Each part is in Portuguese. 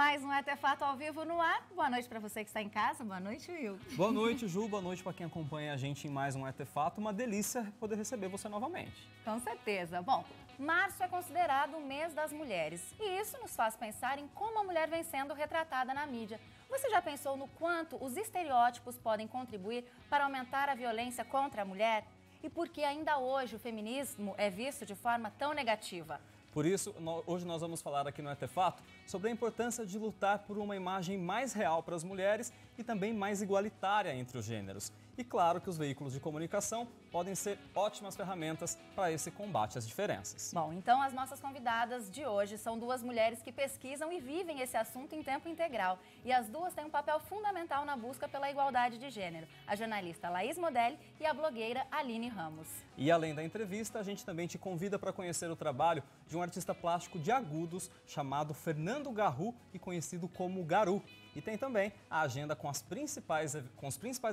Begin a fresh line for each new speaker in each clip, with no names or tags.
mais um Artefato ao vivo no ar. Boa noite para você que está em casa. Boa noite, Will.
Boa noite, Ju. Boa noite para quem acompanha a gente em mais um Artefato. Uma delícia poder receber você novamente.
Com certeza. Bom, março é considerado o mês das mulheres. E isso nos faz pensar em como a mulher vem sendo retratada na mídia. Você já pensou no quanto os estereótipos podem contribuir para aumentar a violência contra a mulher? E por que ainda hoje o feminismo é visto de forma tão negativa?
Por isso, hoje nós vamos falar aqui no Artefato sobre a importância de lutar por uma imagem mais real para as mulheres e também mais igualitária entre os gêneros. E claro que os veículos de comunicação podem ser ótimas ferramentas para esse combate às diferenças.
Bom, então as nossas convidadas de hoje são duas mulheres que pesquisam e vivem esse assunto em tempo integral. E as duas têm um papel fundamental na busca pela igualdade de gênero. A jornalista Laís Modelli e a blogueira Aline Ramos.
E além da entrevista, a gente também te convida para conhecer o trabalho de um artista plástico de Agudos chamado Fernando Garru e conhecido como Garu. E tem também a agenda com os principais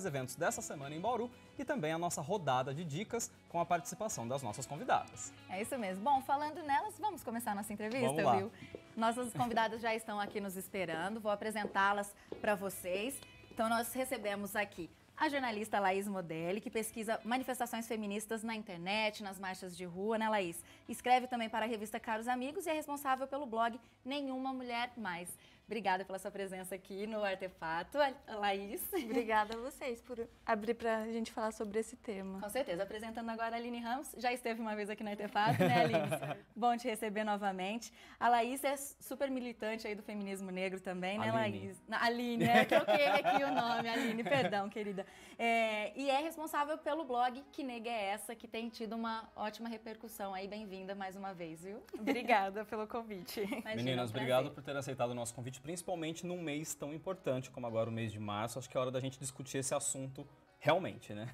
eventos dessa semana em Bauru e também a nossa rodada de dicas com a participação das nossas convidadas.
É isso mesmo. Bom, falando nelas, vamos começar a nossa entrevista,
Vamos lá.
Viu? Nossas convidadas já estão aqui nos esperando, vou apresentá-las para vocês. Então nós recebemos aqui a jornalista Laís Modelli, que pesquisa manifestações feministas na internet, nas marchas de rua, né, Laís? Escreve também para a revista Caros Amigos e é responsável pelo blog Nenhuma Mulher Mais. Obrigada pela sua presença aqui no Artefato, Laís.
Obrigada a vocês por abrir para a gente falar sobre esse tema.
Com certeza. Apresentando agora a Aline Ramos. Já esteve uma vez aqui no Artefato, né, Aline? Bom te receber novamente. A Laís é super militante aí do feminismo negro também, né,
Aline.
Laís? Aline, é, troquei aqui o nome, Aline, perdão, querida. E é responsável pelo blog Que Nega é Essa, que tem tido uma ótima repercussão aí. Bem-vinda mais uma vez, viu?
Obrigada pelo convite.
Imagina,
Meninas,
um
obrigado
prazer.
por ter aceitado o nosso convite, principalmente num mês tão importante como agora o mês de março. Acho que é hora da gente discutir esse assunto realmente, né?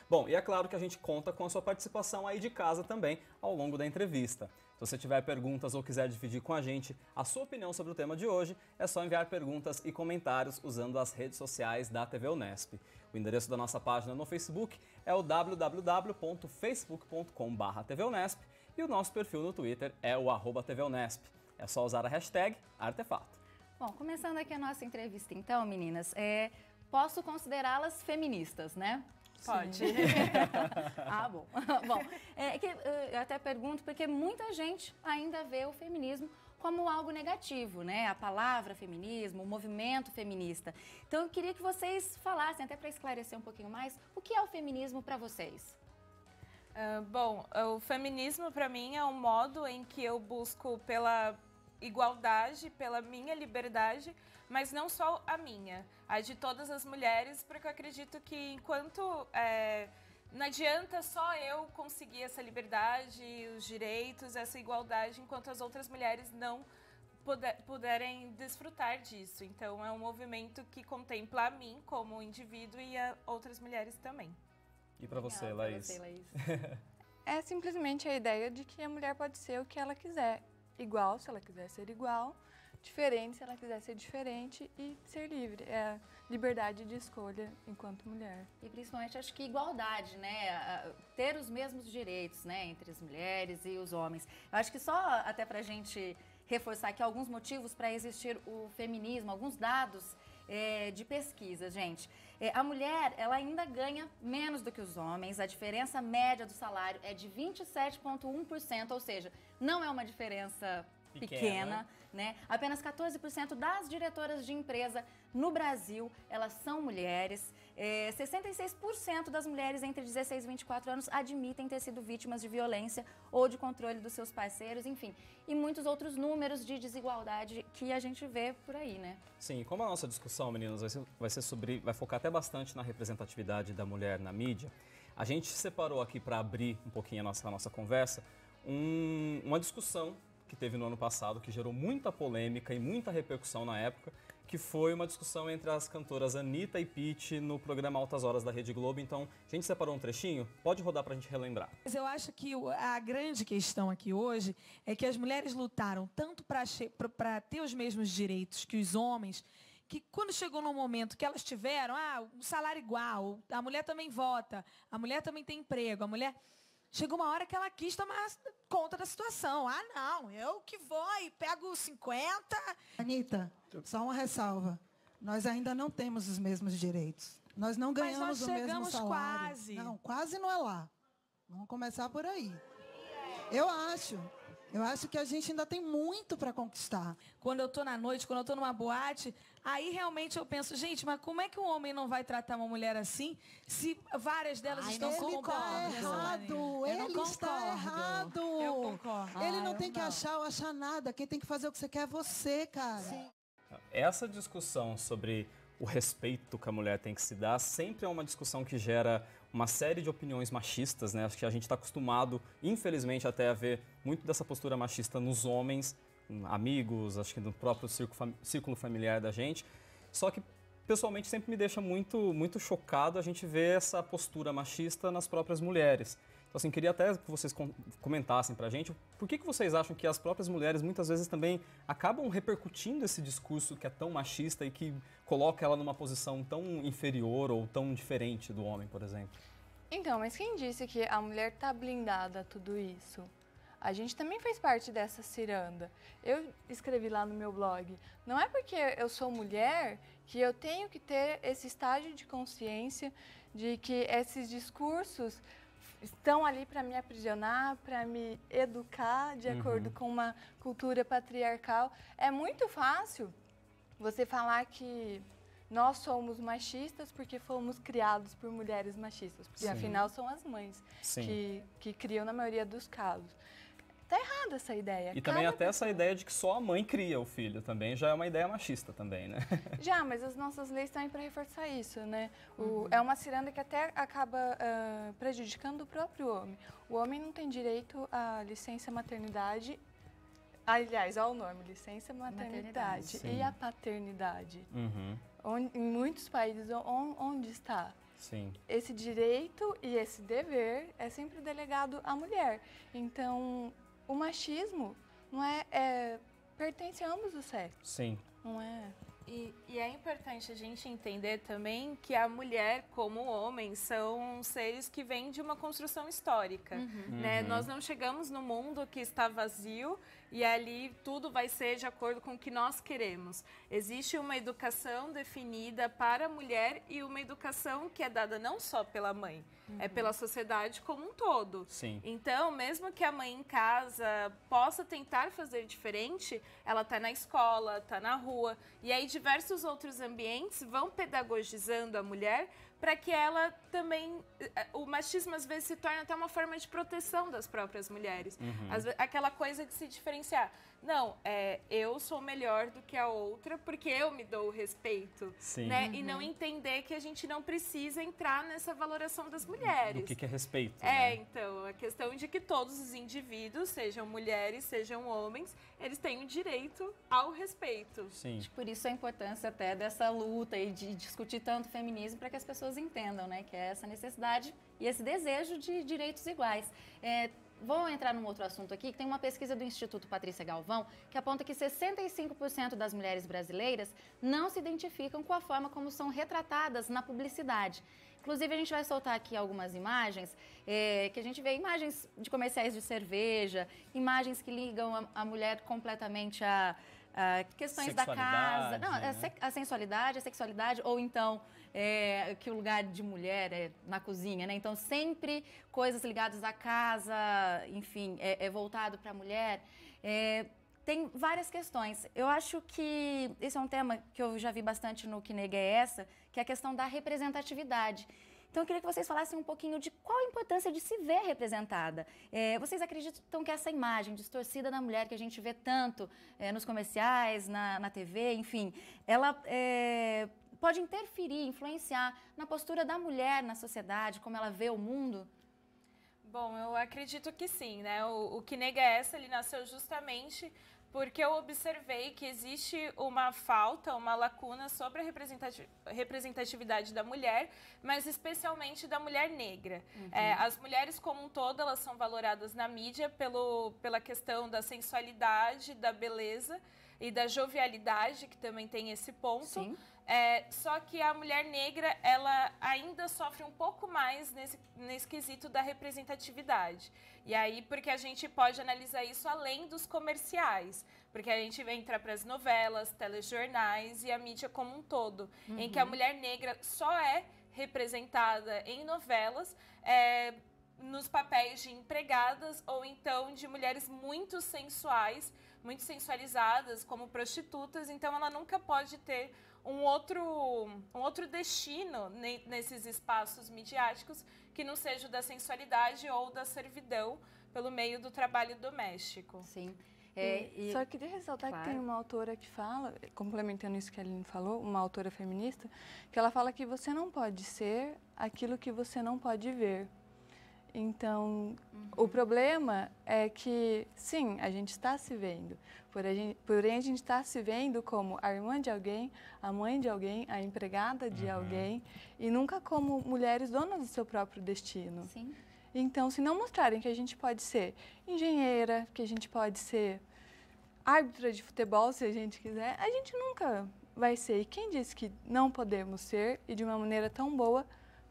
Bom, e é claro que a gente conta com a sua participação aí de casa também ao longo da entrevista. Se você tiver perguntas ou quiser dividir com a gente a sua opinião sobre o tema de hoje, é só enviar perguntas e comentários usando as redes sociais da TV Unesp. O endereço da nossa página no Facebook é o www.facebook.com/TVUnesp e o nosso perfil no Twitter é o @TVUnesp. É só usar a hashtag Artefato.
Bom, começando aqui a nossa entrevista então, meninas, posso considerá-las feministas, né?
Pode.
Ah, bom. Bom, eu até pergunto porque muita gente ainda vê o feminismo como algo negativo, né? A palavra feminismo, o movimento feminista. Então eu queria que vocês falassem, até para esclarecer um pouquinho mais, o que é o feminismo para vocês?
Bom, o feminismo para mim é um modo em que eu busco pela igualdade, pela minha liberdade, mas não só a minha, a de todas as mulheres, porque eu acredito que enquanto não adianta só eu conseguir essa liberdade, os direitos, essa igualdade, enquanto as outras mulheres não puderem desfrutar disso. Então é um movimento que contempla a mim como indivíduo e a outras mulheres também.
E para você, Laís?
É simplesmente a ideia de que a mulher pode ser o que ela quiser. Igual, se ela quiser ser igual, diferente, se ela quiser ser diferente e ser livre. É a liberdade de escolha enquanto mulher.
E principalmente acho que igualdade, né? Ter os mesmos direitos, né, entre as mulheres e os homens. Eu acho que só até pra gente reforçar aqui alguns motivos para existir o feminismo, alguns dados de pesquisa, gente. A mulher, ela ainda ganha menos do que os homens, a diferença média do salário é de 27,1%, ou seja, não é uma diferença pequena, né? Apenas 14% das diretoras de empresa no Brasil, elas são mulheres. 66% das mulheres entre 16 e 24 anos admitem ter sido vítimas de violência ou de controle dos seus parceiros, enfim. E muitos outros números de desigualdade que a gente vê por aí, né?
Sim, como a nossa discussão, meninas, vai focar até bastante na representatividade da mulher na mídia, a gente separou aqui para abrir um pouquinho a nossa conversa uma discussão que teve no ano passado, que gerou muita polêmica e muita repercussão na época, que foi uma discussão entre as cantoras Anitta e Pitty no programa Altas Horas da Rede Globo. Então, a gente separou um trechinho, pode rodar pra gente relembrar.
Mas eu acho que a grande questão aqui hoje é que as mulheres lutaram tanto para ter os mesmos direitos que os homens, que quando chegou no momento que elas tiveram, um salário igual, a mulher também vota, a mulher também tem emprego, a mulher... chegou uma hora que ela quis tomar conta da situação. Ah, não, eu que vou e pego 50.
Anitta, só uma ressalva. Nós ainda não temos os mesmos direitos. Nós não ganhamos o mesmo salário.
Quase.
Não, quase não é lá. Vamos começar por aí. Eu acho que a gente ainda tem muito para conquistar.
Quando eu tô na noite, quando eu tô numa boate, aí realmente eu penso, gente, mas como é que um homem não vai tratar uma mulher assim se várias delas estão
Ele está errado. Ele está errado.
Eu concordo.
Ele não tem que achar ou achar nada. Quem tem que fazer o que você quer é você, cara.
Sim.
Essa discussão sobre o respeito que a mulher tem que se dar sempre é uma discussão que gera uma série de opiniões machistas, né? Acho que a gente está acostumado, infelizmente, até a ver muito dessa postura machista nos homens, amigos, acho que no próprio círculo familiar da gente. Só que, pessoalmente, sempre me deixa muito chocado a gente ver essa postura machista nas próprias mulheres. Então, assim, queria até que vocês comentassem pra gente por que vocês acham que as próprias mulheres muitas vezes também acabam repercutindo esse discurso que é tão machista e que coloca ela numa posição tão inferior ou tão diferente do homem, por exemplo.
Então, mas quem disse que a mulher tá blindada a tudo isso? A gente também faz parte dessa ciranda. Eu escrevi lá no meu blog, não é porque eu sou mulher que eu tenho que ter esse estágio de consciência de que esses discursos estão ali para me aprisionar, para me educar de acordo com uma cultura patriarcal. É muito fácil você falar que nós somos machistas porque fomos criados por mulheres machistas, porque afinal são as mães que criam na maioria dos casos. Tá errada essa ideia.
E também até essa ideia de que só a mãe cria o filho também já é uma ideia machista também, né?
Já, mas as nossas leis estão aí para reforçar isso, né? É uma ciranda que até acaba prejudicando o próprio homem. O homem não tem direito à licença maternidade, aliás, ao nome, licença maternidade. E a paternidade. Em muitos países, onde está?
Sim.
Esse direito e esse dever é sempre delegado à mulher. Então, o machismo não pertence a ambos os sexos.
Sim.
Não é?
E é importante a gente entender também que a mulher, como o homem, são seres que vêm de uma construção histórica. Né? Nós não chegamos no mundo que está vazio e ali tudo vai ser de acordo com o que nós queremos. Existe uma educação definida para a mulher e uma educação que é dada não só pela mãe, é pela sociedade como um todo.
Sim.
Então, mesmo que a mãe em casa possa tentar fazer diferente, ela está na escola, está na rua, e aí diversos outros ambientes vão pedagogizando a mulher para que ela também... O machismo, às vezes, se torna até uma forma de proteção das próprias mulheres. Aquela coisa de se diferenciar. Não, eu sou melhor do que a outra porque eu me dou o respeito.
Sim.
Né? E não entender que a gente não precisa entrar nessa valoração das mulheres.
Do que é respeito, né?
Então, a questão de que todos os indivíduos, sejam mulheres, sejam homens, eles têm o direito ao respeito.
Sim.
Por isso a importância até dessa luta e de discutir tanto o feminismo para que as pessoas entendam, né, que é essa necessidade e esse desejo de direitos iguais. Vou entrar num outro assunto aqui, que tem uma pesquisa do Instituto Patrícia Galvão, que aponta que 65% das mulheres brasileiras não se identificam com a forma como são retratadas na publicidade. Inclusive, a gente vai soltar aqui algumas imagens, que a gente vê imagens de comerciais de cerveja, imagens que ligam a mulher completamente a questões da casa. Não,
né?
a sensualidade, a sexualidade, ou então que o lugar de mulher é na cozinha, né? Então, sempre coisas ligadas à casa, enfim, é voltado para a mulher. Tem várias questões. Eu acho que esse é um tema que eu já vi bastante no Que Nega é Essa, que é a questão da representatividade. Então, eu queria que vocês falassem um pouquinho de qual a importância de se ver representada. Vocês acreditam que essa imagem distorcida da mulher que a gente vê tanto nos comerciais, na TV, enfim, ela pode interferir, influenciar na postura da mulher na sociedade, como ela vê o mundo?
Bom, eu acredito que sim, né? O Que Nega é Essa, ele nasceu justamente porque eu observei que existe uma falta, uma lacuna sobre a representatividade da mulher, mas especialmente da mulher negra. As mulheres como um todo, elas são valoradas na mídia pela questão da sensualidade, da beleza, e da jovialidade, que também tem esse ponto.
Sim.
Só que a mulher negra, ela ainda sofre um pouco mais nesse quesito da representatividade. E aí, porque a gente pode analisar isso além dos comerciais, porque a gente entra para as novelas, telejornais e a mídia como um todo, em que a mulher negra só é representada em novelas, nos papéis de empregadas ou então de mulheres muito sensuais, muito sensualizadas, como prostitutas. Então, ela nunca pode ter um outro destino nesses espaços midiáticos que não seja o da sensualidade ou da servidão pelo meio do trabalho doméstico.
Sim.
Só queria ressaltar que tem uma autora que fala, complementando isso que a Aline falou, uma autora feminista, que ela fala que você não pode ser aquilo que você não pode ver. Então, o problema é que, sim, a gente está se vendo, porém a gente está se vendo como a irmã de alguém, a mãe de alguém, a empregada de alguém, e nunca como mulheres donas do seu próprio destino.
Sim.
Então, se não mostrarem que a gente pode ser engenheira, que a gente pode ser árbitra de futebol, se a gente quiser, a gente nunca vai ser. E quem disse que não podemos ser, e de uma maneira tão boa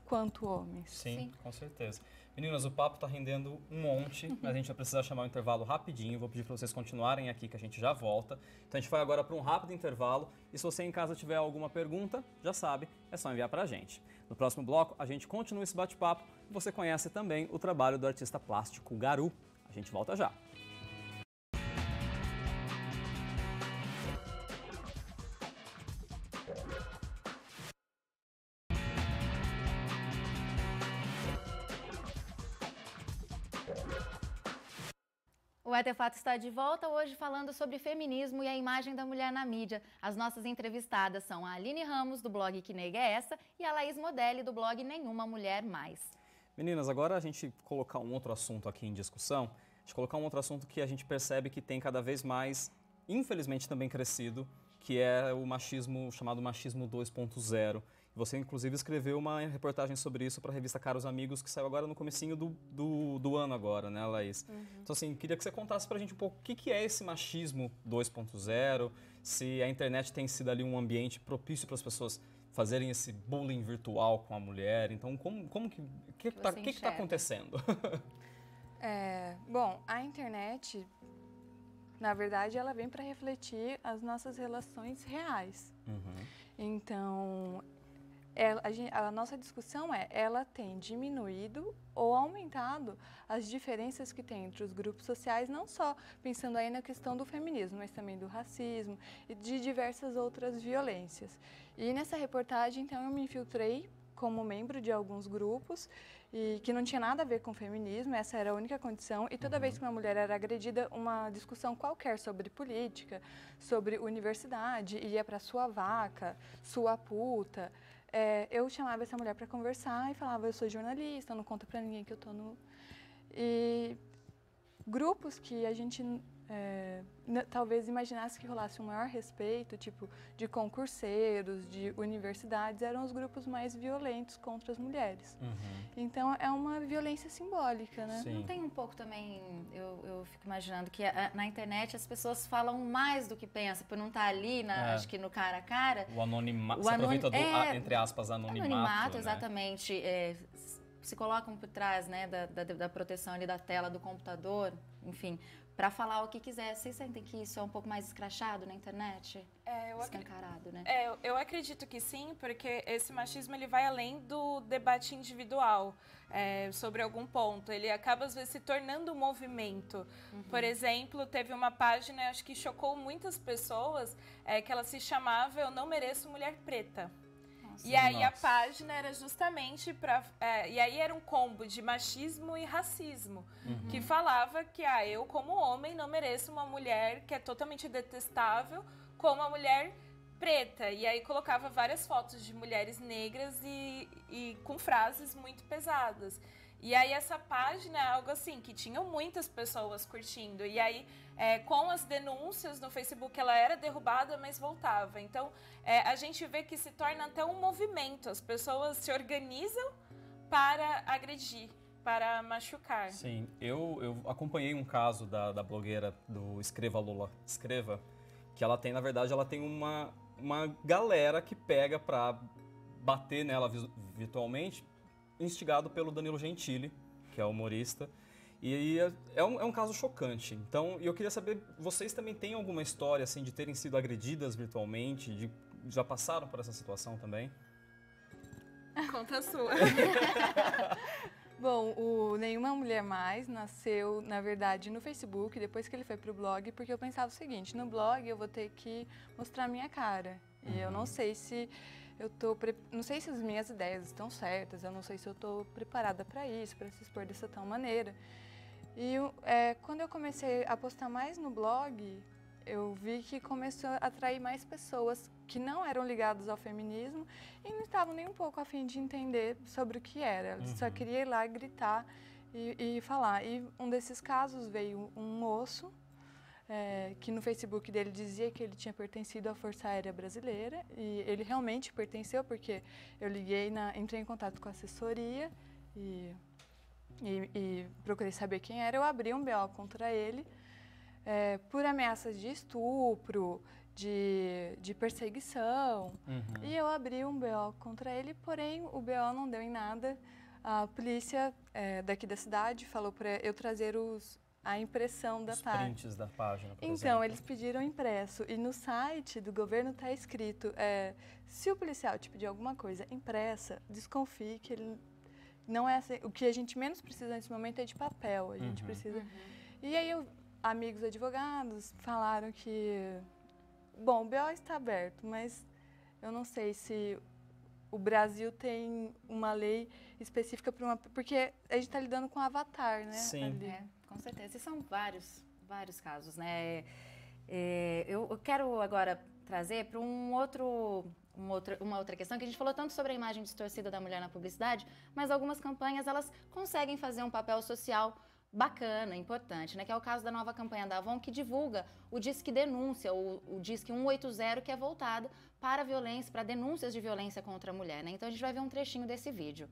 quanto homens?
Sim, com certeza. Meninas, o papo tá rendendo um monte, mas a gente vai precisar chamar um intervalo rapidinho. Vou pedir para vocês continuarem aqui, que a gente já volta. Então a gente vai agora para um rápido intervalo. E se você em casa tiver alguma pergunta, já sabe, é só enviar para a gente. No próximo bloco, a gente continua esse bate-papo e você conhece também o trabalho do artista plástico Garu. A gente volta já.
O Etefato está de volta hoje falando sobre feminismo e a imagem da mulher na mídia. As nossas entrevistadas são a Aline Ramos, do blog Que Nega é Essa, e a Laís Modelli, do blog Nenhuma Mulher Mais.
Meninas, agora a gente colocar um outro assunto aqui em discussão, a gente colocar um outro assunto que a gente percebe que tem cada vez mais, infelizmente também crescido, que é o machismo, chamado machismo 2.0. Você, inclusive, escreveu uma reportagem sobre isso para a revista Caros Amigos, que saiu agora no comecinho do ano agora, né, Laís? Então, assim, queria que você contasse para a gente um pouco o que é esse machismo 2.0, se a internet tem sido ali um ambiente propício para as pessoas fazerem esse bullying virtual com a mulher. Então, o que está acontecendo?
Bom, a internet, na verdade, ela vem para refletir as nossas relações reais. Então, a nossa discussão ela tem diminuído ou aumentado as diferenças que tem entre os grupos sociais, não só pensando aí na questão do feminismo, mas também do racismo e de diversas outras violências. E nessa reportagem, então, eu me infiltrei como membro de alguns grupos e que não tinha nada a ver com feminismo, essa era a única condição. E toda vez que uma mulher era agredida, uma discussão qualquer sobre política, sobre universidade, ia para sua vaca, sua puta, eu chamava essa mulher para conversar e falava, eu sou jornalista, não conta para ninguém que eu tô no... E grupos que a gente talvez imaginasse que rolasse um maior respeito, tipo de concurseiros, de universidades, eram os grupos mais violentos contra as mulheres. Então, é uma violência simbólica, né?
Sim.
Não tem um pouco também, eu fico imaginando que na internet as pessoas falam mais do que pensam, por não estar ali, acho que no cara a cara.
O anonimato, você aproveita do, entre aspas, anonimato,
Anonimato,
né?
Exatamente. Se colocam por trás, né, da proteção ali da tela do computador, enfim, para falar o que quiser. Vocês sentem que isso é um pouco mais escrachado na internet? Escancarado, né?
Eu acredito que sim, porque esse machismo ele vai além do debate individual sobre algum ponto. Ele acaba, às vezes, se tornando um movimento. Por exemplo, teve uma página, acho que chocou muitas pessoas, que ela se chamava Eu Não Mereço Mulher Preta. E aí a página era justamente para... e aí era um combo de machismo e racismo, que falava que eu, como homem, não mereço uma mulher que é totalmente detestável como uma mulher preta. E aí colocava várias fotos de mulheres negras e com frases muito pesadas. E aí essa página é algo assim, que tinham muitas pessoas curtindo. E aí, com as denúncias no Facebook, ela era derrubada, mas voltava. Então, a gente vê que se torna até um movimento. As pessoas se organizam para agredir, para machucar.
Sim, eu acompanhei um caso da blogueira do Escreva Lula Escreva, que ela tem, na verdade, ela tem uma galera que pega pra bater nela virtualmente, instigado pelo Danilo Gentili, que é humorista. E aí é um caso chocante. Então, eu queria saber, vocês também têm alguma história assim de terem sido agredidas virtualmente? Já passaram por essa situação também?
Conta a sua.
Bom, o Nenhuma Mulher Mais nasceu, na verdade, no Facebook, depois que ele foi pro blog, porque eu pensava o seguinte, no blog eu vou ter que mostrar a minha cara. E eu não sei se não sei se as minhas ideias estão certas, eu não sei se eu estou preparada para isso, para se expor dessa tal maneira. E quando eu comecei a postar mais no blog, eu vi que começou a atrair mais pessoas que não eram ligadas ao feminismo e não estavam nem um pouco a fim de entender sobre o que era. Eles só queriam ir lá gritar e falar. E um desses casos veio um moço que no Facebook dele dizia que ele tinha pertencido à Força Aérea Brasileira e ele realmente pertenceu porque eu entrei em contato com a assessoria e procurei saber quem era. Eu abri um BO contra ele por ameaças de estupro, de perseguição. E eu abri um BO contra ele, porém o BO não deu em nada. A polícia daqui da cidade falou para eu trazer a impressão da página. Os
prints da página, por
exemplo.
exemplo.
Eles pediram impresso e no site do governo está escrito se o policial te pedir alguma coisa impressa, desconfie que ele não é assim. O que a gente menos precisa nesse momento é de papel. A gente precisa... E aí amigos advogados falaram que, bom, o BO está aberto, mas eu não sei se o Brasil tem uma lei específica para porque a gente está lidando com avatar, né?
Sim.
Com certeza. E são vários casos, né? Eu quero agora trazer para uma outra questão, que a gente falou tanto sobre a imagem distorcida da mulher na publicidade, mas algumas campanhas, elas conseguem fazer um papel social bacana, importante, né? Que é o caso da nova campanha da Avon, que divulga o Disque Denúncia, o Disque 180, que é voltado para violência, para denúncias de violência contra a mulher, né? Então a gente vai ver um trechinho desse vídeo.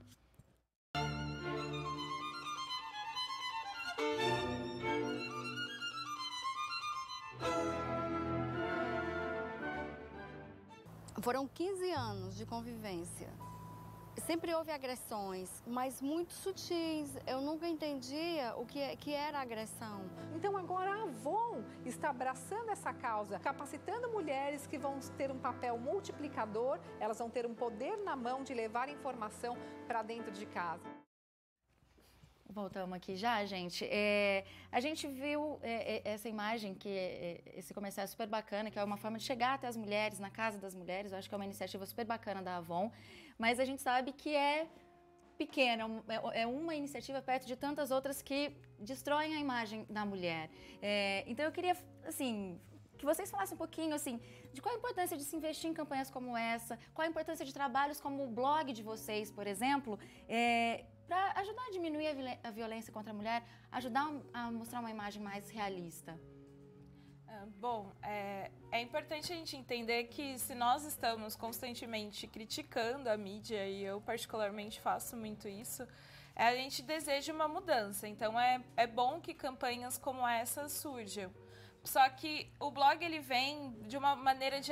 Foram 15 anos de convivência. Sempre houve agressões, mas muito sutis. Eu nunca entendia o que era agressão.
Então agora a Avon está abraçando essa causa, capacitando mulheres que vão ter um papel multiplicador, elas vão ter um poder na mão de levar informação para dentro de casa.
Voltamos aqui já, gente. A gente viu essa imagem, esse comercial é super bacana, que é uma forma de chegar até as mulheres, na casa das mulheres. Eu acho que é uma iniciativa super bacana da Avon, mas a gente sabe que é pequena, é uma iniciativa perto de tantas outras que destroem a imagem da mulher. Então eu queria, assim, que vocês falassem um pouquinho, assim, de qual a importância de se investir em campanhas como essa, qual a importância de trabalhos como o blog de vocês, por exemplo, para ajudar a diminuir a violência contra a mulher, ajudar a mostrar uma imagem mais realista.
Bom, é importante a gente entender que se nós estamos constantemente criticando a mídia, e eu particularmente faço muito isso, a gente deseja uma mudança. Então é bom que campanhas como essa surjam. Só que o blog ele vem de uma maneira de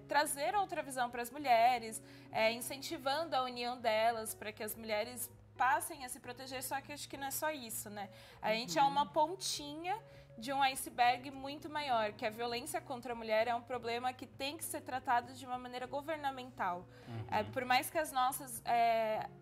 trazer outra visão para as mulheres, incentivando a união delas para que as mulheres passem a se proteger, só que acho que não é só isso, né? A gente é uma pontinha de um iceberg muito maior, que a violência contra a mulher é um problema que tem que ser tratado de uma maneira governamental. Por mais que as nossas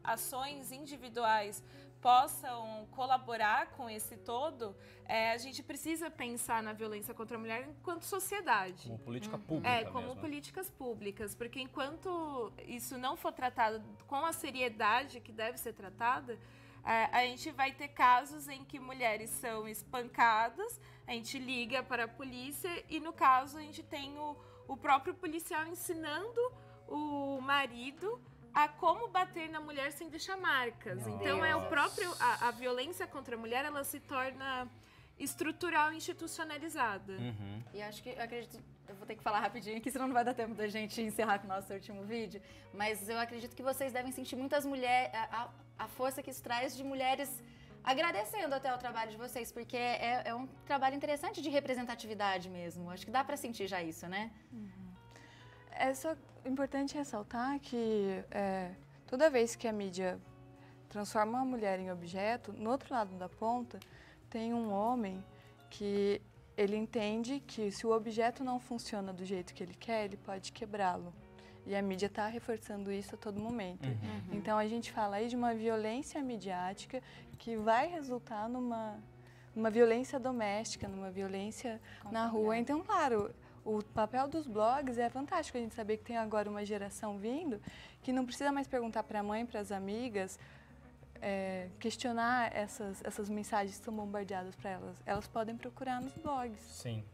ações individuais possam colaborar com esse todo, a gente precisa pensar na violência contra a mulher enquanto sociedade.
Como política pública
como
mesmo.
políticas públicas, porque enquanto isso não for tratado com a seriedade que deve ser tratada, a gente vai ter casos em que mulheres são espancadas, a gente liga para a polícia e, no caso, a gente tem o próprio policial ensinando o marido a como bater na mulher sem deixar marcas.
Nossa.
Então, a violência contra a mulher, ela se torna estrutural e institucionalizada.
E eu vou ter que falar rapidinho aqui, senão não vai dar tempo da gente encerrar com o nosso último vídeo, mas eu acredito que vocês devem sentir muitas mulheres, a força que isso traz de mulheres agradecendo até o trabalho de vocês, porque é um trabalho interessante de representatividade mesmo. Acho que dá para sentir já isso, né?
É só importante ressaltar que toda vez que a mídia transforma uma mulher em objeto, no outro lado da ponta tem um homem que ele entende que se o objeto não funciona do jeito que ele quer, ele pode quebrá-lo. E a mídia está reforçando isso a todo momento. Então a gente fala aí de uma violência midiática que vai resultar numa violência doméstica, numa violência na rua. Então, claro, o papel dos blogs é fantástico a gente saber que tem agora uma geração vindo que não precisa mais perguntar para a mãe, para as amigas, questionar essas mensagens que são bombardeadas para elas. Elas podem procurar nos blogs.
Sim.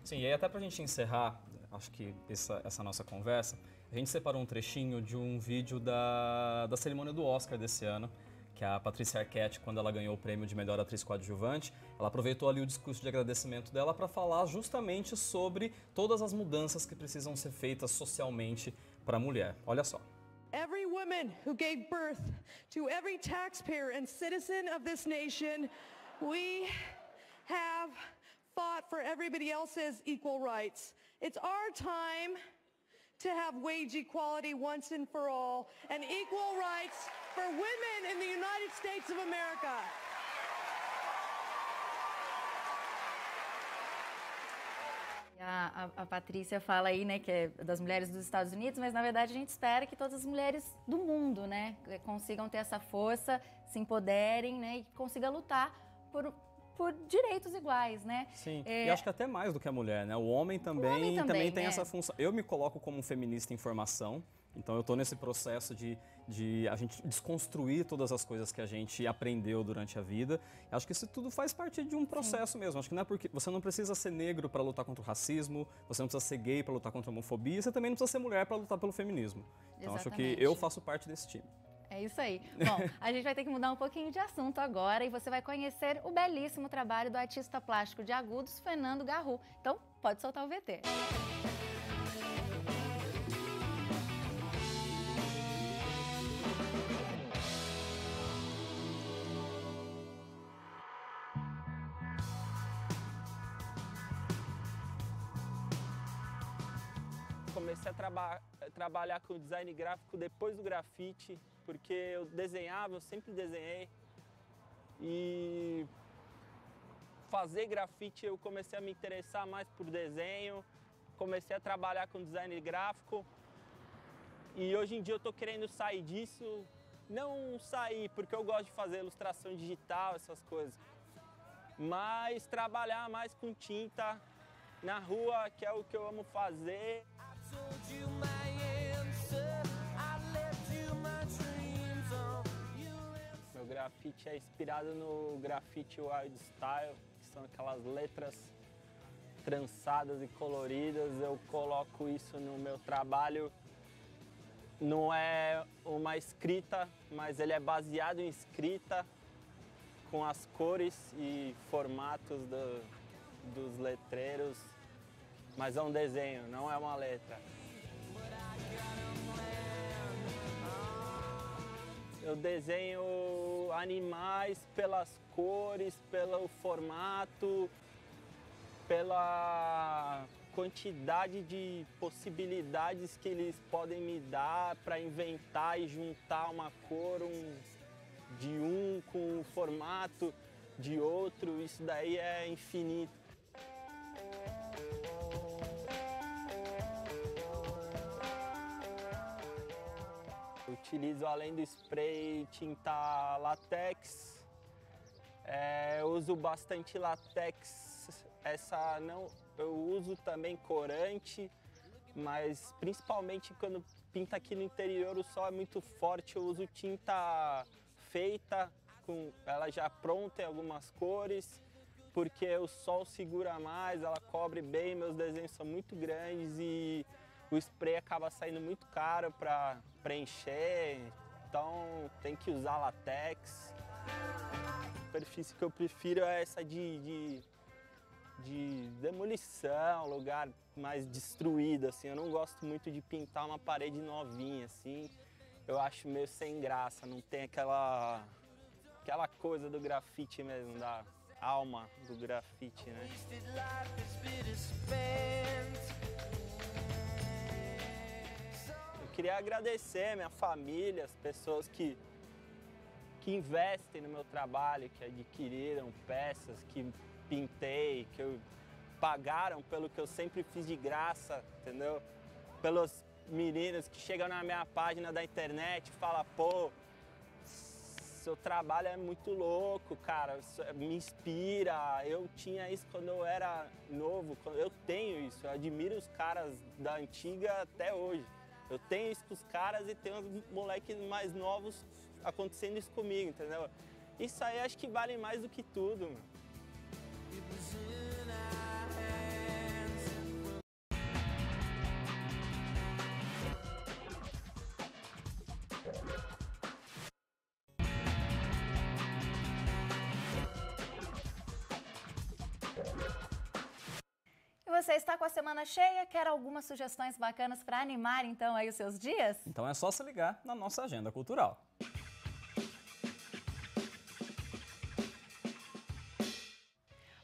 Sim, e aí até para a gente encerrar, acho que essa nossa conversa, a gente separou um trechinho de um vídeo da cerimônia do Oscar desse ano, que a Patrícia Arquette, quando ela ganhou o prêmio de melhor atriz coadjuvante, ela aproveitou ali o discurso de agradecimento dela para falar justamente sobre todas as mudanças que precisam ser feitas socialmente para a mulher. Olha só.
Every woman who gave birth to every taxpayer and citizen of this nation, we have fought for everybody else's equal rights. It's our time to have wage equality once and for all and equal rights for women in the United States of America.
A Patrícia fala aí, né, que é das mulheres dos Estados Unidos, mas na verdade a gente espera que todas as mulheres do mundo, né, consigam ter essa força, se empoderem, né, e consigam lutar por direitos iguais, né?
Sim, e acho que até mais do que a mulher, né? O homem também tem
né?
essa função. Eu me coloco como um feminista em formação, então eu estou nesse processo de a gente desconstruir todas as coisas que a gente aprendeu durante a vida. Acho que isso tudo faz parte de um processo mesmo. Acho que não é porque você não precisa ser negro para lutar contra o racismo, você não precisa ser gay para lutar contra a homofobia, você também não precisa ser mulher para lutar pelo feminismo. Então acho que eu faço parte desse time.
É isso aí. Bom, a gente vai ter que mudar um pouquinho de assunto agora e você vai conhecer o belíssimo trabalho do artista plástico de Agudos, Fernando Garru. Então, pode soltar o VT.
Comecei a trabalhar com design gráfico depois do grafite, porque eu desenhava, eu sempre desenhei. E fazer grafite eu comecei a me interessar mais por desenho, comecei a trabalhar com design gráfico. E hoje em dia eu tô querendo sair disso, não sair porque eu gosto de fazer ilustração digital, essas coisas, mas trabalhar mais com tinta na rua, que é o que eu amo fazer. Meu grafite é inspirado no grafite wild style, que são aquelas letras trançadas e coloridas. Eu coloco isso no meu trabalho. Não é uma escrita, mas ele é baseado em escrita, com as cores e formatos dos letreiros. Mas é um desenho, não é uma letra. Eu desenho animais pelas cores, pelo formato, pela quantidade de possibilidades que eles podem me dar para inventar e juntar uma cor de um com o formato de outro. Isso daí é infinito. Utilizo, além do spray, tinta látex. Eu uso bastante látex. Eu uso também corante, mas principalmente quando pinta aqui no interior o sol é muito forte, eu uso tinta feita, com ela já pronta em algumas cores, porque o sol segura mais, ela cobre bem, meus desenhos são muito grandes e o spray acaba saindo muito caro para preencher, então tem que usar látex. A superfície que eu prefiro é essa de demolição, lugar mais destruído, assim. Eu não gosto muito de pintar uma parede novinha, assim. Eu acho meio sem graça, não tem aquela coisa do grafite mesmo, da alma do grafite, né? Eu queria agradecer a minha família, as pessoas que investem no meu trabalho, que adquiriram peças, que pintei, que pagaram pelo que eu sempre fiz de graça, entendeu? Pelos meninos que chegam na minha página da internet e falam, pô, seu trabalho é muito louco, cara, me inspira. Eu tinha isso quando eu era novo, eu tenho isso, eu admiro os caras da antiga até hoje. Eu tenho isso com os caras e tenho os moleques mais novos acontecendo isso comigo, entendeu? Isso aí acho que vale mais do que tudo, meu.
Você está com a semana cheia? Quer algumas sugestões bacanas para animar então aí os seus dias?
Então é só se ligar na nossa agenda cultural.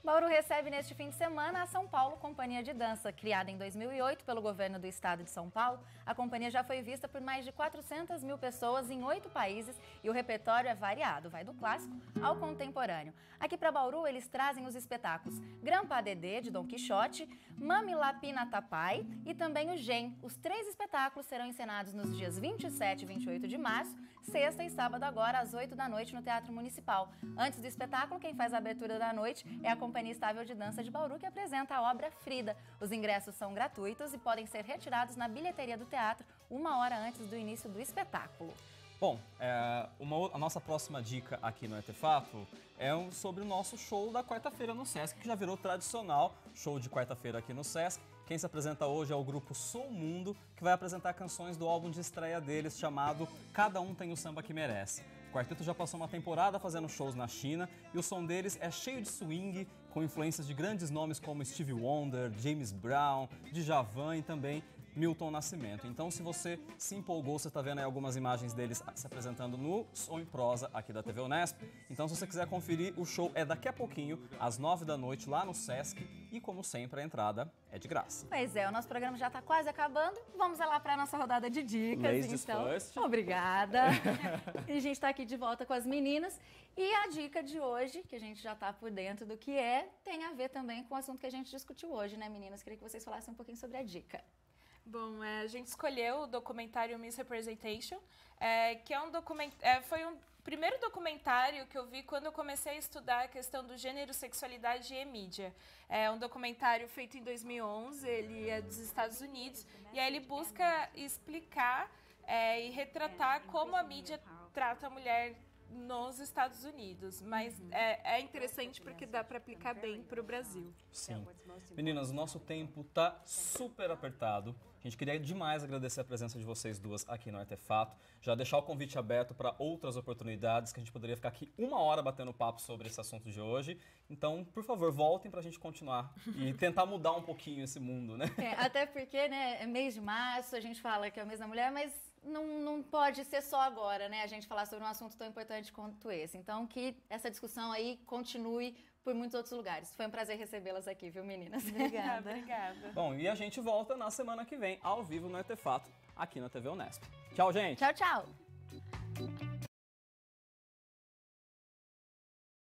Bauru recebe neste fim de semana a São Paulo Companhia de Dança. Criada em 2008 pelo governo do estado de São Paulo, a companhia já foi vista por mais de 400 mil pessoas em 8 países e o repertório é variado, vai do clássico ao contemporâneo. Aqui para Bauru, eles trazem os espetáculos Grampa Dedê, de Dom Quixote, Mami Lapina Tapai e também o Gen. Os 3 espetáculos serão encenados nos dias 27 e 28 de março, sexta e sábado agora, às 8 da noite, no Teatro Municipal. Antes do espetáculo, quem faz a abertura da noite é a Companhia Estável de Dança de Bauru, que apresenta a obra Frida. Os ingressos são gratuitos e podem ser retirados na bilheteria do teatro 1 hora antes do início do espetáculo.
Bom, a nossa próxima dica aqui no Artefato é sobre o nosso show da quarta-feira no Sesc, que já virou tradicional, show de quarta-feira aqui no Sesc. Quem se apresenta hoje é o grupo Sou Mundo, que vai apresentar canções do álbum de estreia deles, chamado Cada Um Tem o Samba Que Merece. O quarteto já passou uma temporada fazendo shows na China e o som deles é cheio de swing, com influências de grandes nomes como Stevie Wonder, James Brown, Djavan e também Milton Nascimento. Então, se você se empolgou, você está vendo aí algumas imagens deles se apresentando no Som em Prosa aqui da TV Unesp. Então, se você quiser conferir, o show é daqui a pouquinho, às 9 da noite, lá no Sesc. E, como sempre, a entrada é de graça.
Pois é, o nosso programa já está quase acabando. Vamos lá para a nossa rodada de dicas,
Ladies
então.
first.
Obrigada. E a gente está aqui de volta com as meninas. E a dica de hoje, que a gente já está por dentro do que é, tem a ver também com o assunto que a gente discutiu hoje, né, meninas? Queria que vocês falassem um pouquinho sobre a dica.
Bom, a gente escolheu o documentário Misrepresentation, que é foi um primeiro documentário que eu vi quando eu comecei a estudar a questão do gênero, sexualidade e mídia. É um documentário feito em 2011, ele é dos Estados Unidos, e aí ele busca explicar e retratar como a mídia trata a mulher nos Estados Unidos, mas é interessante porque dá para aplicar bem para o Brasil.
Sim. Meninas, o nosso tempo tá super apertado. A gente queria demais agradecer a presença de vocês duas aqui no Artefato, já deixar o convite aberto para outras oportunidades, que a gente poderia ficar aqui 1 hora batendo papo sobre esse assunto de hoje. Então, por favor, voltem para a gente continuar e tentar mudar um pouquinho esse mundo, né?
Até porque, né, é mês de março, a gente fala que é o mês da mulher, mas não pode ser só agora, né, a gente falar sobre um assunto tão importante quanto esse. Então, que essa discussão aí continue por muitos outros lugares. Foi um prazer recebê-las aqui, viu, meninas?
Obrigada. Obrigada.
Bom, e a gente volta na semana que vem, ao vivo no Artefato, aqui na TV Unesp. Tchau, gente!
Tchau, tchau!